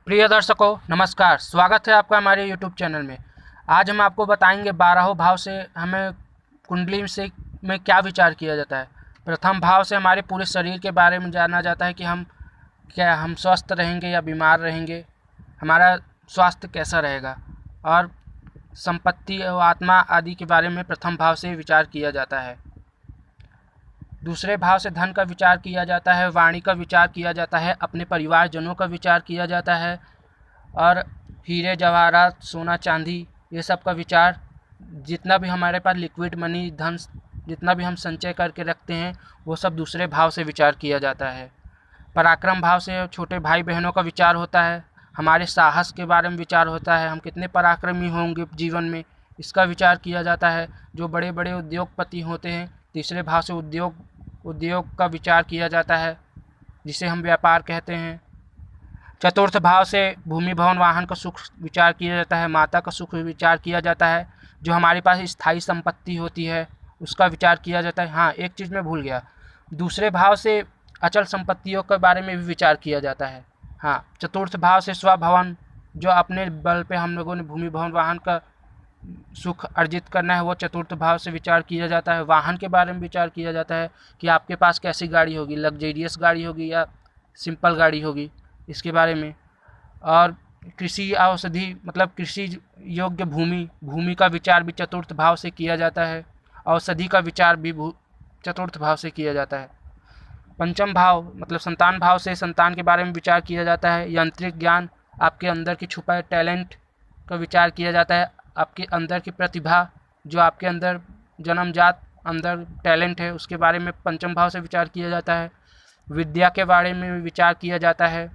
प्रिय दर्शकों नमस्कार, स्वागत है आपका हमारे यूट्यूब चैनल में। आज हम आपको बताएंगे 12 भाव से हमें कुंडली से में क्या विचार किया जाता है। प्रथम भाव से हमारे पूरे शरीर के बारे में जाना जाता है कि हम स्वस्थ रहेंगे या बीमार रहेंगे, हमारा स्वास्थ्य कैसा रहेगा, और संपत्ति और आत्मा आदि के बारे में प्रथम भाव से विचार किया जाता है। दूसरे भाव से धन का विचार किया जाता है, वाणी का विचार किया जाता है, अपने परिवारजनों का विचार किया जाता है, और हीरे जवाहरात सोना चांदी ये सब का विचार, जितना भी हमारे पास लिक्विड मनी धन जितना भी हम संचय करके रखते हैं वो सब दूसरे भाव से विचार किया जाता है। पराक्रम भाव से छोटे भाई बहनों का विचार होता है, हमारे साहस के बारे में विचार होता है, हम कितने पराक्रमी होंगे जीवन में, इसका विचार किया जाता है। जो बड़े बड़े उद्योगपति होते हैं तीसरे भाव से उद्योग का विचार किया जाता है, जिसे हम व्यापार कहते हैं। चतुर्थ भाव से भूमि भवन वाहन का सुख विचार किया जाता है, माता का सुख विचार किया जाता है, जो हमारे पास स्थायी संपत्ति होती है उसका विचार किया जाता है। हाँ, एक चीज़ मैं भूल गया, दूसरे भाव से अचल संपत्तियों के बारे में भी विचार किया जाता है। हाँ, चतुर्थ भाव से स्वभवन, जो अपने बल पे हम लोगों ने भूमि भवन वाहन का सुख अर्जित करना है, वो चतुर्थ भाव से विचार किया जाता है। वाहन के बारे में विचार किया जाता है कि आपके पास कैसी गाड़ी होगी, लग्जेरियस गाड़ी होगी या सिंपल गाड़ी होगी, इसके बारे में। और कृषि औषधि मतलब कृषि योग्य भूमि का विचार भी चतुर्थ भाव से किया जाता है। औषधि का विचार भी चतुर्थ भाव से किया जाता है। पंचम भाव मतलब संतान भाव से संतान के बारे में विचार किया जाता है। यांत्रिक ज्ञान, आपके अंदर की छुपा टैलेंट का विचार किया जाता है, आपके अंदर की प्रतिभा, जो आपके अंदर जन्मजात अंदर टैलेंट है, उसके बारे में पंचम भाव से विचार किया जाता है। विद्या के बारे में विचार किया जाता है,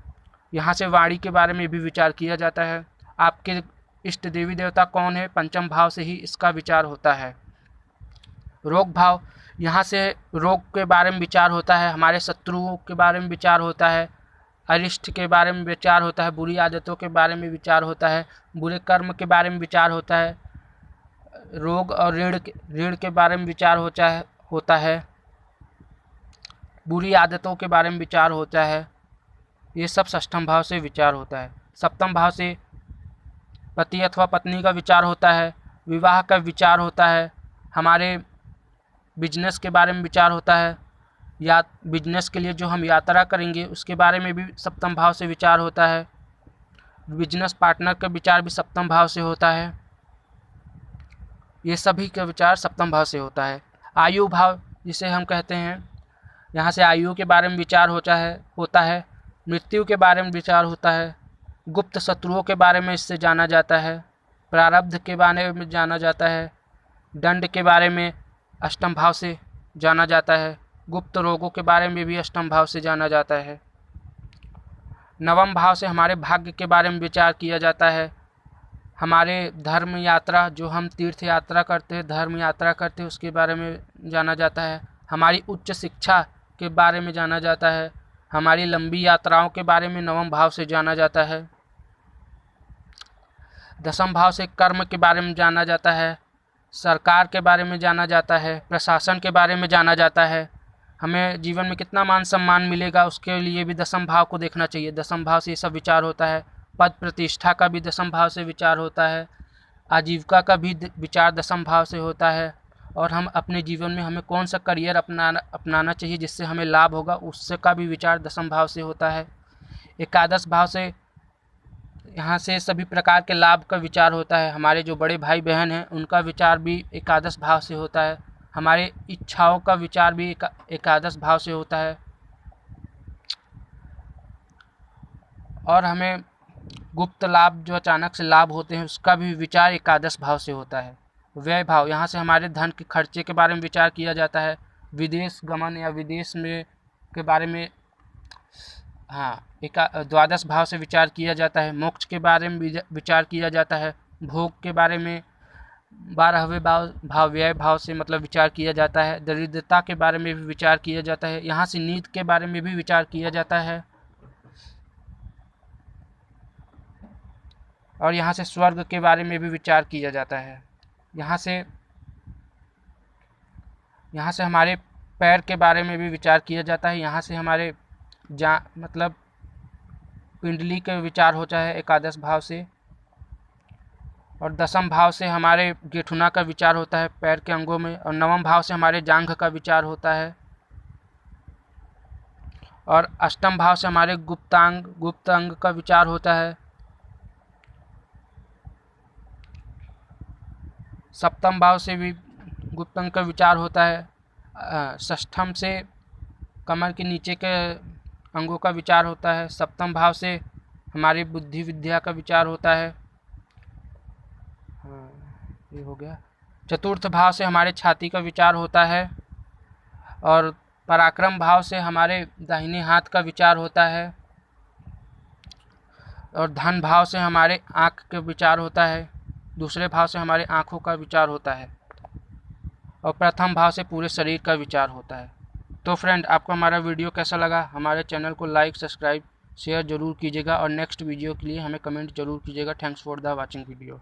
यहाँ से वाणी के बारे में भी विचार किया जाता है। आपके इष्ट देवी देवता कौन है, पंचम भाव से ही इसका विचार होता है। रोग भाव, यहाँ से रोग के बारे में विचार होता है, हमारे शत्रुओं के बारे में विचार होता है, अरिष्ट के बारे में विचार होता है, बुरी आदतों के बारे में विचार होता है, बुरे कर्म के बारे में विचार होता है, रोग और ऋण के बारे में विचार होता है, बुरी आदतों के बारे में विचार होता है। ये सब षष्ठम भाव से विचार होता है। सप्तम भाव से पति अथवा पत्नी का विचार होता है, विवाह का विचार होता है, हमारे बिजनेस के बारे में विचार होता है, या बिजनेस के लिए जो हम यात्रा करेंगे उसके बारे में भी सप्तम भाव से विचार होता है। बिजनेस पार्टनर का विचार भी सप्तम भाव से होता है। ये सभी का विचार सप्तम भाव से होता है। आयु भाव जिसे हम कहते हैं, यहाँ से आयु के बारे में विचार होता है। मृत्यु के बारे में विचार होता है, गुप्त शत्रुओं के बारे में इससे जाना जाता है, प्रारब्ध के बारे में जाना जाता है, दंड के बारे में अष्टम भाव से जाना जाता है, गुप्त रोगों के बारे में भी अष्टम भाव से जाना जाता है। नवम भाव से हमारे भाग्य के बारे में विचार किया जाता है, हमारे धर्म यात्रा, जो हम तीर्थ यात्रा करते हैं, धर्म यात्रा करते हैं, उसके बारे में जाना जाता है। हमारी उच्च शिक्षा के बारे में जाना जाता है, हमारी लंबी यात्राओं के बारे में नवम भाव से जाना जाता है। दसम भाव से कर्म के बारे में जाना जाता है, सरकार के बारे में जाना जाता है, प्रशासन के बारे में जाना जाता है, हमें जीवन में कितना मान सम्मान मिलेगा उसके लिए भी दसम भाव को देखना चाहिए। दसम भाव से ये सब विचार होता है। पद प्रतिष्ठा का भी दसम भाव से विचार होता है, आजीविका का भी विचार दसम भाव से होता है, और हम अपने जीवन में हमें कौन सा करियर अपनाना चाहिए जिससे हमें लाभ होगा, उससे का भी विचार दसम भाव से होता है। एकादश भाव से यहाँ से सभी प्रकार के लाभ का विचार होता है, हमारे जो बड़े भाई बहन हैं उनका विचार भी एकादश भाव से होता है, हमारे इच्छाओं का विचार भी एकादश भाव से होता है, और हमें गुप्त लाभ जो अचानक से लाभ होते हैं उसका भी विचार एकादश भाव से होता है। व्यय भाव, यहाँ से हमारे धन के खर्चे के बारे में विचार किया जाता है, विदेश गमन या विदेश में के बारे में। हाँ, द्वादश भाव से विचार किया जाता है। मोक्ष के बारे में विचार किया जाता है। भोग के बारे में 12वें भाव व्यय भाव से मतलब विचार किया जाता है। दरिद्रता के बारे में भी विचार किया जाता है, यहाँ से नीति के बारे में भी विचार किया जाता है, और यहाँ से स्वर्ग के बारे में भी विचार किया जाता है। यहाँ से हमारे पैर के बारे में भी विचार किया जाता है, यहाँ से हमारे मतलब पिंडली का विचार होता है एकादश भाव से। और दसम भाव से हमारे गेठुना का विचार होता है पैर के अंगों में। और नवम भाव से हमारे जांघ का विचार होता है। और अष्टम भाव से हमारे गुप्त अंग का विचार होता है। सप्तम भाव से भी गुप्त अंग का विचार होता है। षष्ठम से कमर के नीचे के अंगों का विचार होता है। सप्तम भाव से हमारी बुद्धि विद्या का विचार होता है। ये हो गया। चतुर्थ भाव से हमारे छाती का विचार होता है। और पराक्रम भाव से हमारे दाहिने हाथ का विचार होता है। और धन भाव से हमारे आँख का विचार होता है। दूसरे भाव से हमारे आँखों का विचार होता है। और प्रथम भाव से पूरे शरीर का विचार होता है। तो फ्रेंड, आपको हमारा वीडियो कैसा लगा? हमारे चैनल को लाइक, सब्सक्राइब, शेयर जरूर कीजिएगा और नेक्स्ट वीडियो के लिए हमें कमेंट जरूर कीजिएगा। Thanks for the watching video.